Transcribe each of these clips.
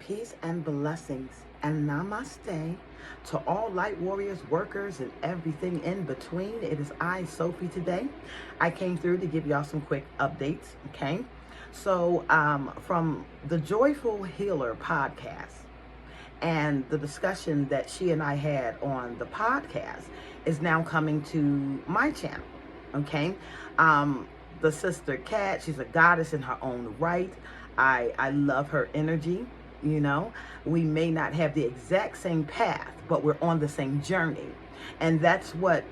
Peace and blessings and namaste to all light warriors, workers, and everything in between. It is I, Sophie, today. I came through to give y'all some quick updates, okay? So from the Joyful Healer podcast and the discussion that she and I had on the podcast is now coming to my channel, okay? The sister Cat, she's a goddess in her own right. I love her energy. You know, we may not have the exact same path, but we're on the same journey. And that's what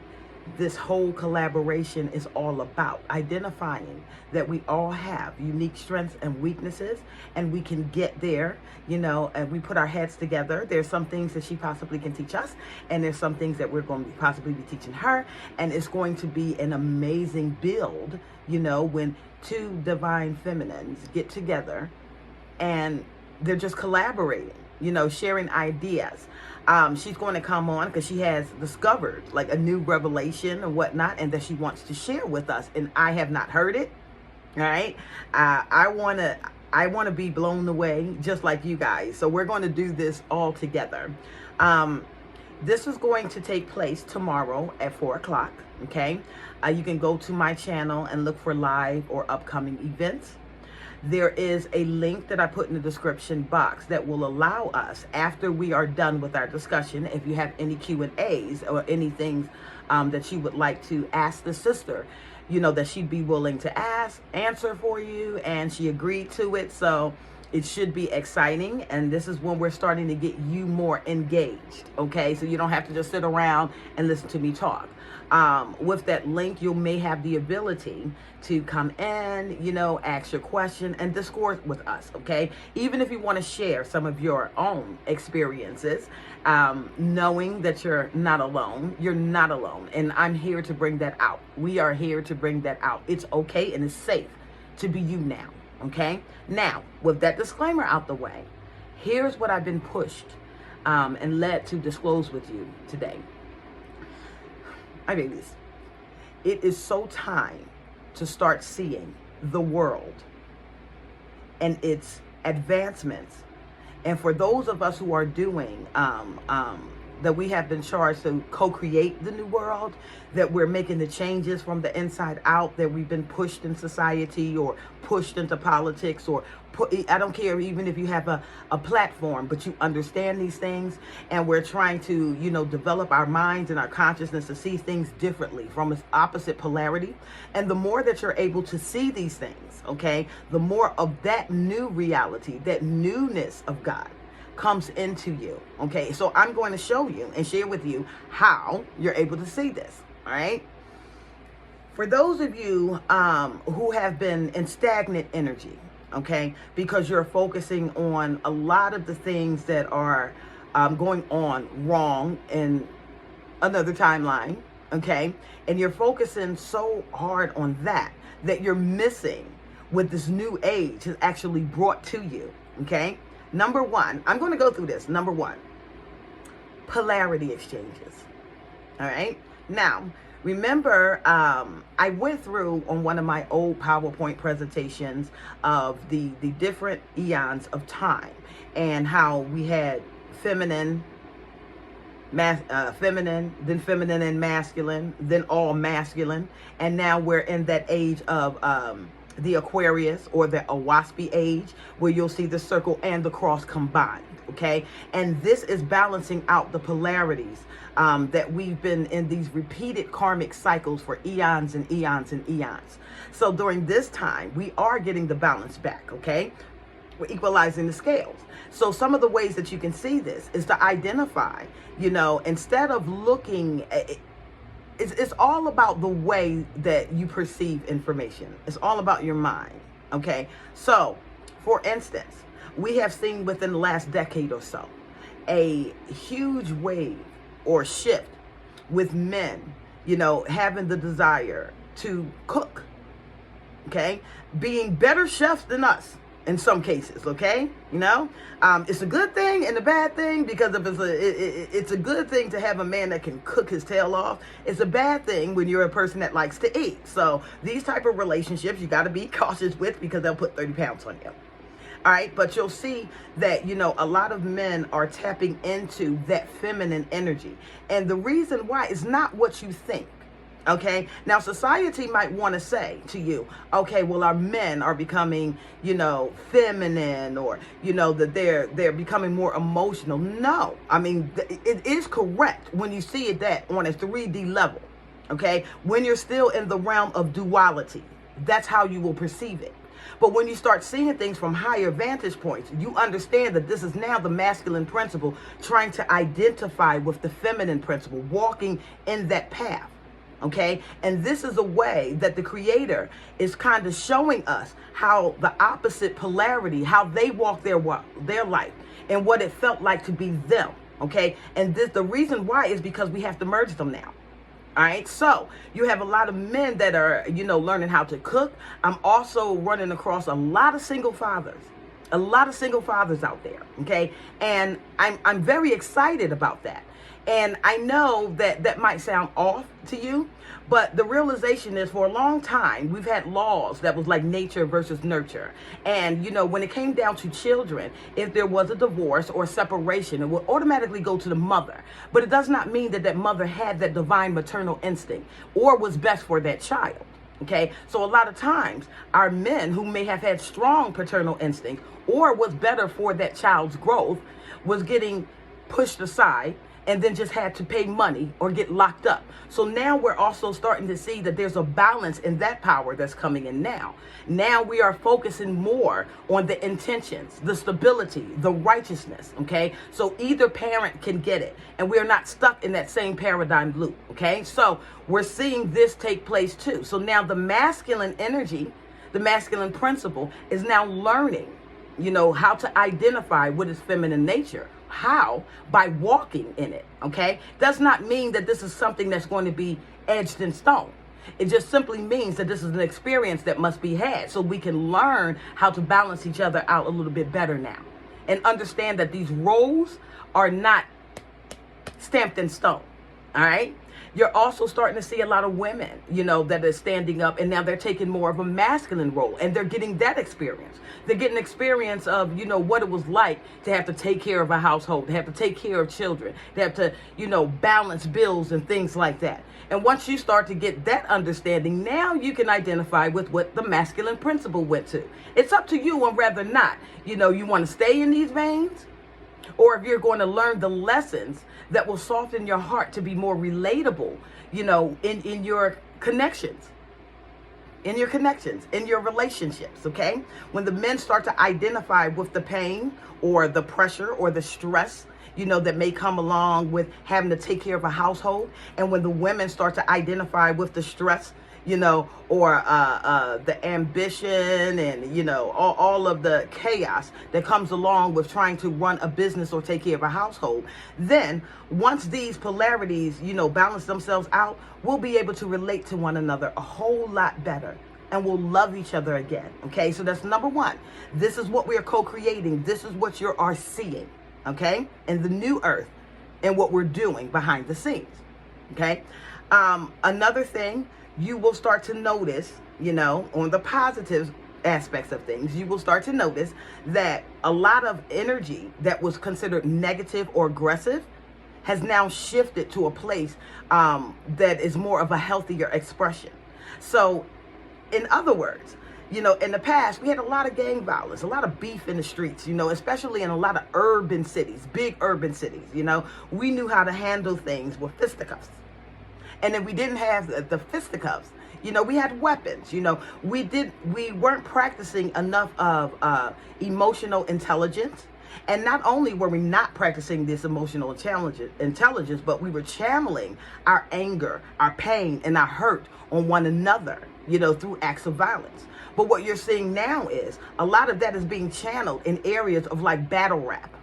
this whole collaboration is all about. Identifying that we all have unique strengths and weaknesses, and we can get there, you know, and we put our heads together. There's some things that she possibly can teach us, and there's some things that we're going to possibly be teaching her. And it's going to be an amazing build, you know, when two divine feminines get together and they're just collaborating, you know, sharing ideas. She's going to come on because she has discovered like a new revelation and whatnot, and that she wants to share with us. And I have not heard it. All right. I want to be blown away just like you guys. So we're going to do this all together. This is going to take place tomorrow at 4 o'clock. Okay. You can go to my channel and look for live or upcoming events. There is a link that I put in the description box that will allow us, after we are done with our discussion, if you have any Q&As or anything that you would like to ask the sister, you know, that she'd be willing to answer for you, and she agreed to it. So it should be exciting, and this is when we're starting to get you more engaged, okay? So you don't have to just sit around and listen to me talk. With that link, you may have the ability to come in, you know, ask your question and discourse with us, okay? Even if you want to share some of your own experiences, knowing that you're not alone, and I'm here to bring that out. We are here to bring that out. It's okay and it's safe to be you now, okay? Now, with that disclaimer out the way, here's what I've been pushed and led to disclose with you today. Babies, it is so time to start seeing the world and its advancements. And for those of us who are doing that we have been charged to co-create the new world, that we're making the changes from the inside out, that we've been pushed in society or pushed into politics, or I don't care even if you have a platform, but you understand these things, and we're trying to, you know, develop our minds and our consciousness to see things differently from its opposite polarity. And the more that you're able to see these things, okay, the more of that new reality, that newness of God comes into you, okay? So I'm going to show you and share with you how you're able to see this, all right? For those of you who have been in stagnant energy, okay, because you're focusing on a lot of the things that are going on wrong in another timeline, okay, and you're focusing so hard on that you're missing what this new age has actually brought to you, okay? Number one, I'm going to go through this. Number one, polarity exchanges. All right. Now, remember, I went through on one of my old PowerPoint presentations of the different eons of time, and how we had feminine, then feminine and masculine, then all masculine. And now we're in that age of the Aquarius, or the Owaspy age, where you'll see the circle and the cross combined, okay? And this is balancing out the polarities that we've been in these repeated karmic cycles for eons and eons and eons. So during this time, we are getting the balance back, okay? We're equalizing the scales. So some of the ways that you can see this is to identify, you know, instead of looking at it's all about the way that you perceive information. It's all about your mind, okay? So, for instance, we have seen within the last decade or so a huge wave or shift with men, you know, having the desire to cook, okay? Being better chefs than us in some cases, okay? You know, it's a good thing and a bad thing, because if it's a good thing to have a man that can cook his tail off. It's a bad thing when you're a person that likes to eat. So these type of relationships you got to be cautious with, because they'll put 30 pounds on you. All right, but you'll see that, a lot of men are tapping into that feminine energy. And the reason why is not what you think. Okay, now society might want to say to you, okay, well, our men are becoming, feminine, or, that they're becoming more emotional. No, I mean, it is correct when you see it that on a 3D level. Okay, when you're still in the realm of duality, that's how you will perceive it. But when you start seeing things from higher vantage points, you understand that this is now the masculine principle trying to identify with the feminine principle, walking in that path. Okay, and this is a way that the Creator is kind of showing us how the opposite polarity, how they walk their life, and what it felt like to be them. Okay, and the reason why is because we have to merge them now. All right, so you have a lot of men that are, learning how to cook. I'm also running across a lot of single fathers out there. Okay, and I'm very excited about that. And I know that might sound off to you, but the realization is, for a long time, we've had laws that was like nature versus nurture. And, when it came down to children, if there was a divorce or separation, it would automatically go to the mother. But it does not mean that mother had that divine maternal instinct or was best for that child. Okay, so a lot of times our men who may have had strong paternal instinct or was better for that child's growth was getting pushed aside, and then just had to pay money or get locked up. So now we're also starting to see that there's a balance in that power that's coming in now. Now we are focusing more on the intentions, the stability, the righteousness, okay? So either parent can get it, and we are not stuck in that same paradigm loop, okay? So we're seeing this take place too. So now the masculine energy, the masculine principle is now learning, how to identify what is feminine nature. How? By walking in it, okay? Does not mean that this is something that's going to be edged in stone. It just simply means that this is an experience that must be had so we can learn how to balance each other out a little bit better now and understand that these roles are not stamped in stone, all right? You're also starting to see a lot of women, that are standing up, and now they're taking more of a masculine role, and they're getting that experience. They're getting experience of, what it was like to have to take care of a household, to have to take care of children, to have to, balance bills and things like that. And once you start to get that understanding, now you can identify with what the masculine principle went to. It's up to you on whether or not, you want to stay in these veins, or if you're going to learn the lessons that will soften your heart to be more relatable, in your connections. In your relationships, okay? When the men start to identify with the pain or the pressure or the stress, that may come along with having to take care of a household, and when the women start to identify with the stress, or the ambition and, all of the chaos that comes along with trying to run a business or take care of a household, then once these polarities, balance themselves out, we'll be able to relate to one another a whole lot better, and we'll love each other again. Okay, so that's number one. This is what we are co-creating. This is what you are seeing, okay, in the new earth and what we're doing behind the scenes, okay? Another thing, you will start to notice, on the positive aspects of things, you will start to notice that a lot of energy that was considered negative or aggressive has now shifted to a place that is more of a healthier expression. So, in other words, in the past, we had a lot of gang violence, a lot of beef in the streets, especially in a lot of urban cities, big urban cities, we knew how to handle things with fisticuffs. And then we didn't have the fisticuffs. We had weapons. We weren't practicing enough of emotional intelligence. And not only were we not practicing this emotional intelligence, but we were channeling our anger, our pain, and our hurt on one another, through acts of violence. But what you're seeing now is a lot of that is being channeled in areas of like battle rap.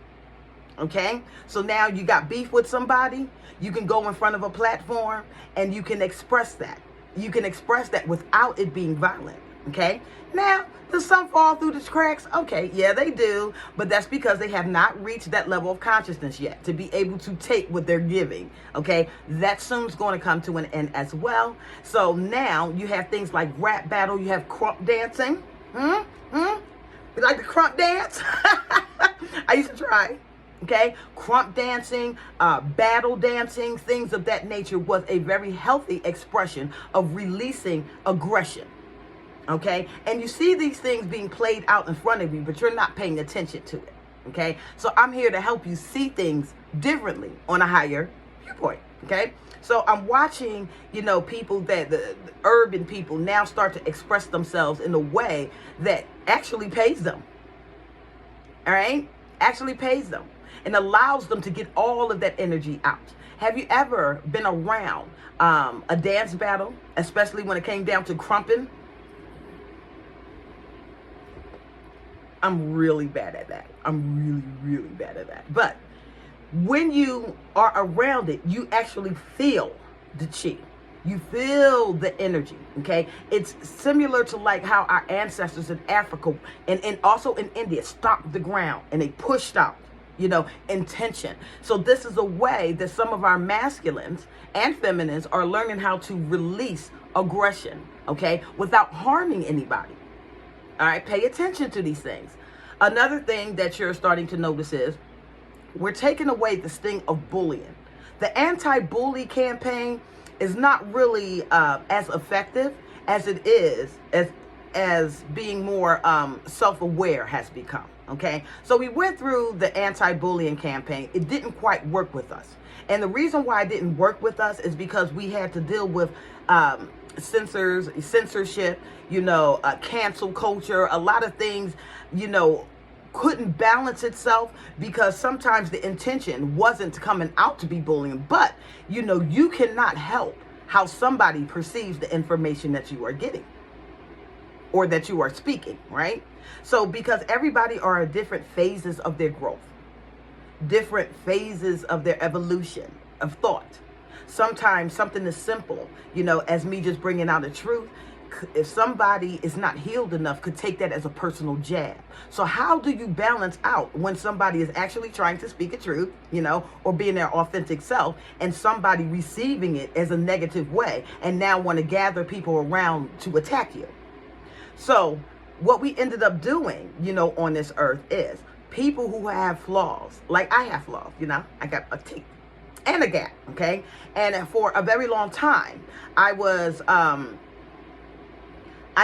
Okay, so now you got beef with somebody, you can go in front of a platform and you can express that. You can express that without it being violent. Okay, now does some fall through the cracks? Okay, yeah, they do, but that's because they have not reached that level of consciousness yet to be able to take what they're giving. Okay, that soon's going to come to an end as well. So now you have things like rap battle, you have crump dancing. You like the crump dance? I used to try. Okay, crump dancing, battle dancing, things of that nature was a very healthy expression of releasing aggression. Okay, and you see these things being played out in front of you, but you're not paying attention to it. Okay, so I'm here to help you see things differently on a higher viewpoint. Okay, so I'm watching, people that the urban people now start to express themselves in a way that actually pays them. All right, actually pays them and allows them to get all of that energy out. Have you ever been around a dance battle, especially when it came down to crumping? I'm really bad at that. I'm really, really bad at that. But when you are around it, you actually feel the chi. You feel the energy, okay? It's similar to like how our ancestors in Africa and also in India stomped the ground and they pushed out, intention. So this is a way that some of our masculines and feminines are learning how to release aggression, okay, without harming anybody. All right, pay attention to these things. Another thing that you're starting to notice is we're taking away the sting of bullying. The anti-bully campaign is not really as effective as it is as being more self-aware has become. Okay, so we went through the anti-bullying campaign. It didn't quite work with us, and the reason why it didn't work with us is because we had to deal with censorship, cancel culture, a lot of things, couldn't balance itself because sometimes the intention wasn't coming out to be bullying, but you cannot help how somebody perceives the information that you are getting or that you are speaking, right? So because everybody are at different phases of their growth, different phases of their evolution of thought. Sometimes something is simple, as me just bringing out the truth. If somebody is not healed enough, could take that as a personal jab. So how do you balance out when somebody is actually trying to speak a truth, or being their authentic self, and somebody receiving it as a negative way and now want to gather people around to attack you? So what we ended up doing, on this earth is people who have flaws, like I have flaws, I got a tick and a gap, okay? And for a very long time, I was, I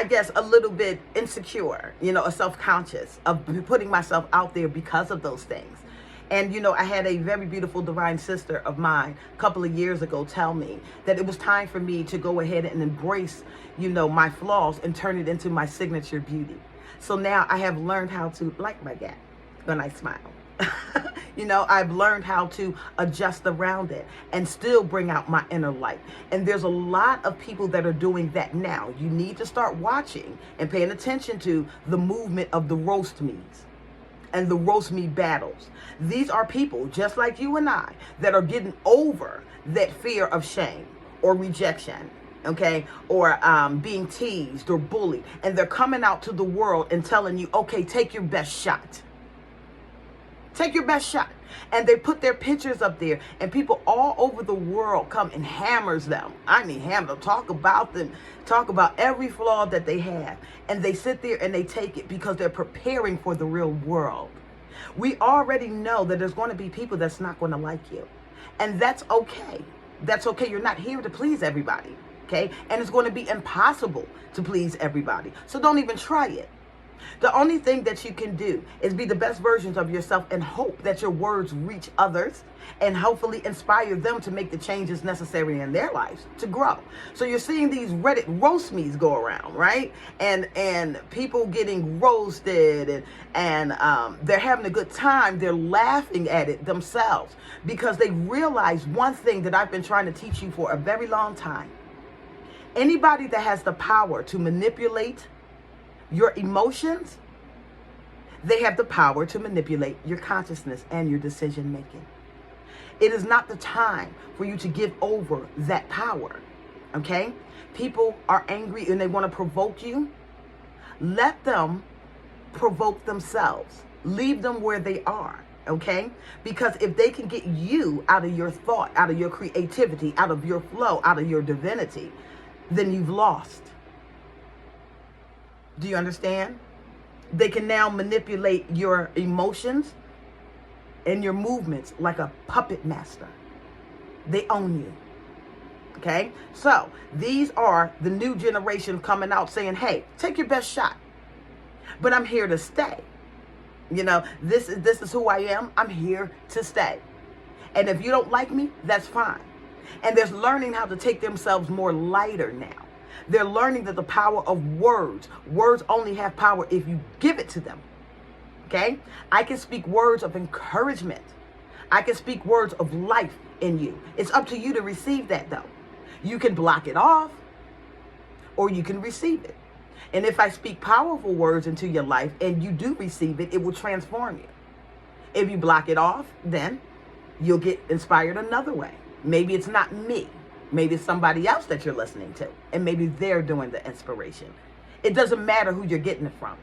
guess, a little bit insecure, self-conscious of putting myself out there because of those things. And, I had a very beautiful divine sister of mine a couple of years ago tell me that it was time for me to go ahead and embrace, my flaws and turn it into my signature beauty. So now I have learned how to like my gap when I smile. I've learned how to adjust around it and still bring out my inner light. And there's a lot of people that are doing that now. You need to start watching and paying attention to the movement of the roast me's and the roast me battles. These are people just like you and I that are getting over that fear of shame or rejection, okay, or being teased or bullied. And they're coming out to the world and telling you, okay, take your best shot. Take your best shot. And they put their pictures up there, and people all over the world come and hammers them. I mean, hammer them, talk about them, talk about every flaw that they have. And they sit there and they take it because they're preparing for the real world. We already know that there's going to be people that's not going to like you. And that's okay. That's okay. You're not here to please everybody. Okay? And it's going to be impossible to please everybody. So don't even try it. The only thing that you can do is be the best versions of yourself and hope that your words reach others and hopefully inspire them to make the changes necessary in their lives to grow. So you're seeing these Reddit roast me's go around, right? And people getting roasted and they're having a good time. They're laughing at it themselves because they realize one thing that I've been trying to teach you for a very long time. Anybody that has the power to manipulate your emotions, they have the power to manipulate your consciousness and your decision making. It is not the time for you to give over that power, okay? People are angry and they want to provoke you. Let them provoke themselves. Leave them where they are, okay? Because if they can get you out of your thought, out of your creativity, out of your flow, out of your divinity, then you've lost. Do you understand? They can now manipulate your emotions and your movements like a puppet master. They own you. Okay? So these are the new generation coming out saying, hey, take your best shot. But I'm here to stay. You know, this is who I am. I'm here to stay. And if you don't like me, that's fine. And they're learning how to take themselves more lighter now. They're learning that the power of words only have power if you give it to them. Okay? I can speak words of encouragement. I can speak words of life in you. It's up to you to receive that, though. You can block it off or you can receive it. And if I speak powerful words into your life and you do receive it, it will transform you. If you block it off, then you'll get inspired another way. Maybe it's not me. Maybe it's somebody else that you're listening to, and maybe they're doing the inspiration. It doesn't matter who you're getting it from.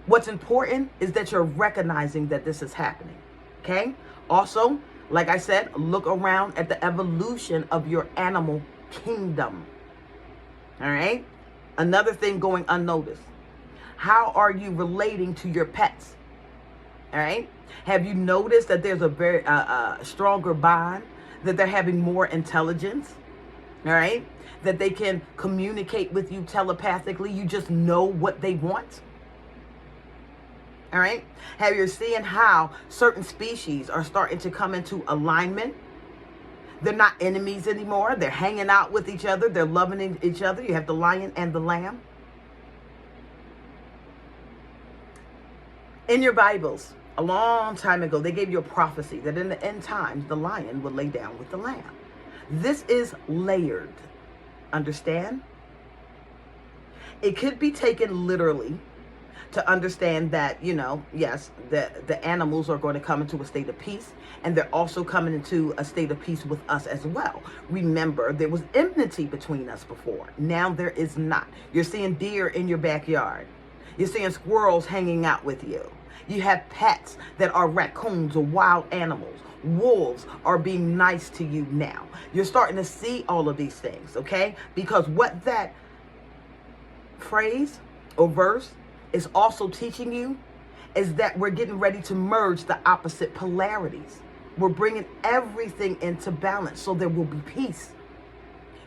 What's important is that you're recognizing that this is happening, okay? Also, like I said, look around at the evolution of your animal kingdom, all right? Another thing going unnoticed. How are you relating to your pets, all right? Have you noticed that there's a very stronger bond, that they're having more intelligence? All right, that they can communicate with you telepathically. You just know what they want. All right. Have you seen how certain species are starting to come into alignment? They're not enemies anymore. They're hanging out with each other. They're loving each other. You have the lion and the lamb. In your Bibles, a long time ago, they gave you a prophecy that in the end times, the lion would lay down with the lamb. This is layered. Understand? It could be taken literally to understand that, you know, yes, the animals are going to come into a state of peace, and they're also coming into a state of peace with us as well. Remember, there was enmity between us before. Now there is not. You're seeing deer in your backyard. You're seeing squirrels hanging out with you. You have pets that are raccoons or wild animals. Wolves are being nice to you now. You're starting to see all of these things, okay? Because what that phrase or verse is also teaching you is that we're getting ready to merge the opposite polarities. We're bringing everything into balance so there will be peace.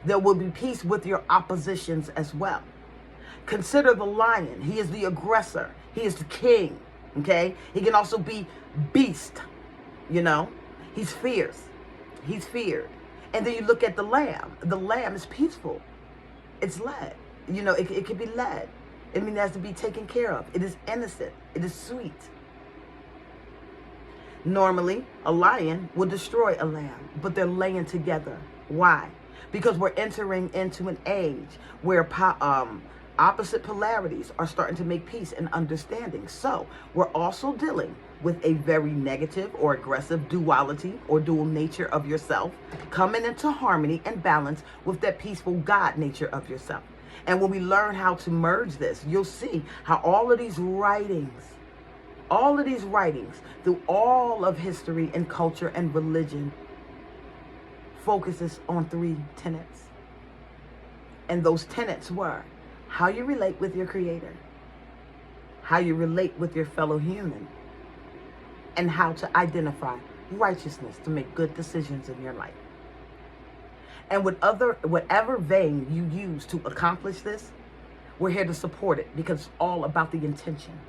There will be peace with your oppositions as well. Consider the lion. He is the aggressor. He is the king, okay? He can also be beast, you know? He's fierce. He's feared. And then you look at the lamb. The lamb is peaceful. It's led. You know, it can be led. I mean, it has to be taken care of. It is innocent. It is sweet. Normally, a lion will destroy a lamb, but they're laying together. Why? Because we're entering into an age where opposite polarities are starting to make peace and understanding. So we're also dealing with a very negative or aggressive duality or dual nature of yourself coming into harmony and balance with that peaceful God nature of yourself. And when we learn how to merge this, you'll see how all of these writings through all of history and culture and religion focuses on 3 tenets. And those tenets were how you relate with your creator, how you relate with your fellow human, and how to identify righteousness to make good decisions in your life. And whatever vein you use to accomplish this, we're here to support it because it's all about the intention.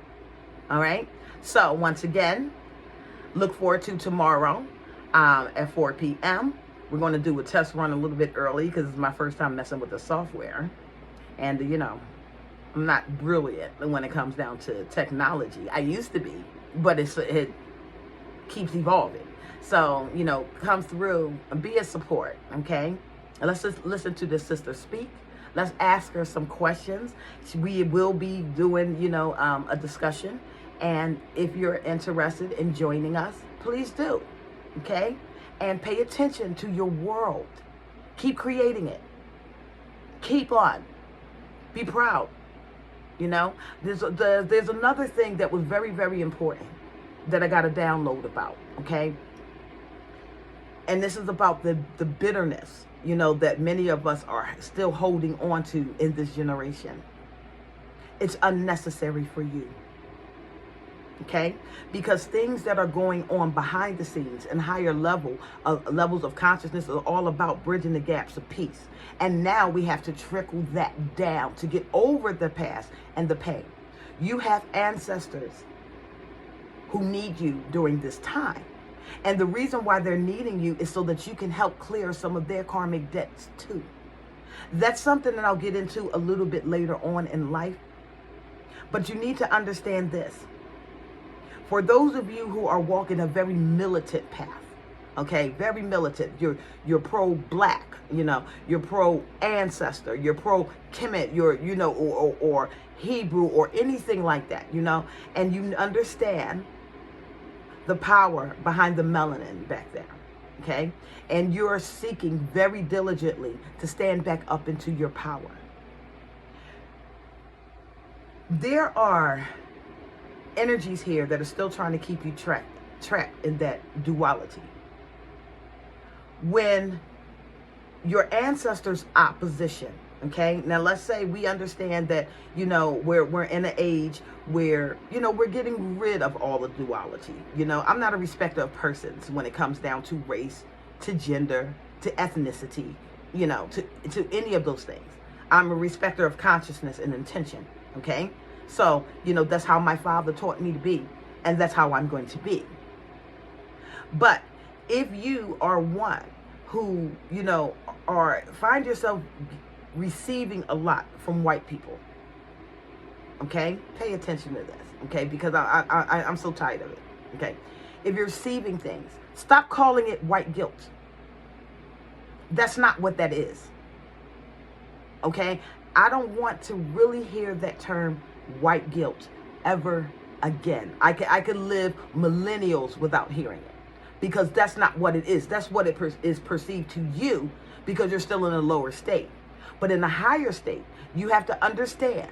All right? So once again, look forward to tomorrow at 4 p.m. We're going to do a test run a little bit early because it's my first time messing with the software. And, you know, I'm not brilliant when it comes down to technology. I used to be, but it keeps evolving. So, you know, come through and be a support, okay? And let's just listen to this sister speak. Let's ask her some questions. We will be doing, you know, a discussion. And if you're interested in joining us, please do, okay? And pay attention to your world. Keep creating it. Keep on. Be proud. You know, there's another thing that was very, very important that I got a download about, okay? And this is about the bitterness, you know, that many of us are still holding on to in this generation. It's unnecessary for you. Okay, because things that are going on behind the scenes and higher levels of consciousness are all about bridging the gaps of peace. And now we have to trickle that down to get over the past and the pain. You have ancestors who need you during this time. And the reason why they're needing you is so that you can help clear some of their karmic debts too. That's something that I'll get into a little bit later on in life. But you need to understand this. For those of you who are walking a very militant path, okay, very militant, you're pro-black, you know, you're pro-ancestor, you're pro-Kemet, you're, you know, or Hebrew or anything like that, you know, and you understand the power behind the melanin back there, okay, and you're seeking very diligently to stand back up into your power. There are energies here that are still trying to keep you trapped in that duality. When your ancestors' opposition, okay, now let's say we understand that, you know, we're in an age where, you know, we're getting rid of all the duality. You know, I'm not a respecter of persons when it comes down to race, to gender, to ethnicity, you know, to any of those things. I'm a respecter of consciousness and intention, okay? So, you know, that's how my father taught me to be, and that's how I'm going to be. But if you are one who, you know, find yourself receiving a lot from white people, okay, pay attention to this, okay, because I'm so tired of it, okay? If you're receiving things, stop calling it white guilt. That's not what that is, okay? I don't want to really hear that term white guilt ever again. I could live millennials without hearing it, because that's not what it is. That's what it is perceived to you, because you're still in a lower state. But in a higher state, you have to understand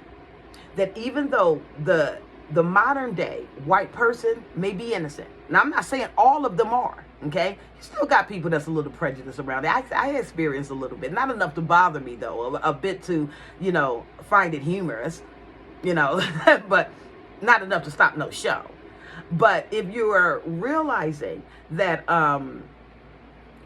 that even though the modern day white person may be innocent, now I'm not saying all of them are, okay? You still got people that's a little prejudiced around it. I experienced a little bit, not enough to bother me though, a bit to, you know, find it humorous, you know, but not enough to stop no show. But if you are realizing that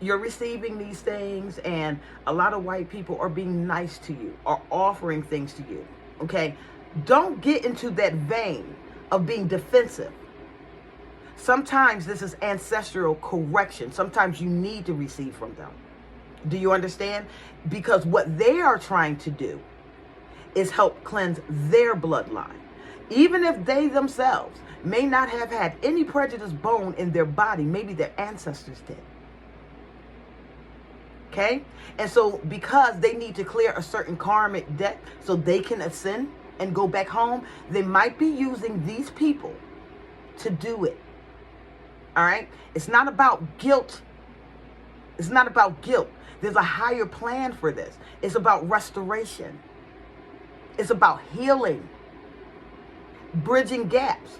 you're receiving these things and a lot of white people are being nice to you, are offering things to you, okay, don't get into that vein of being defensive. Sometimes this is ancestral correction. Sometimes you need to receive from them. Do you understand? Because what they are trying to do is help cleanse their bloodline. Even if they themselves may not have had any prejudice bone in their body, maybe their ancestors did. Okay? And so because they need to clear a certain karmic debt so they can ascend and go back home, they might be using these people to do it. All right? It's not about guilt. It's not about guilt. There's a higher plan for this. It's about restoration. It's about healing, bridging gaps.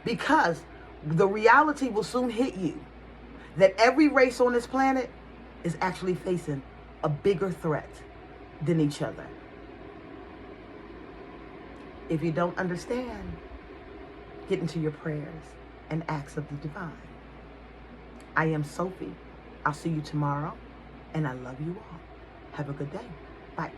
Because the reality will soon hit you that every race on this planet is actually facing a bigger threat than each other. If you don't understand, get into your prayers and acts of the divine. I am Sophie. I'll see you tomorrow, and I love you all. Have a good day. Bye.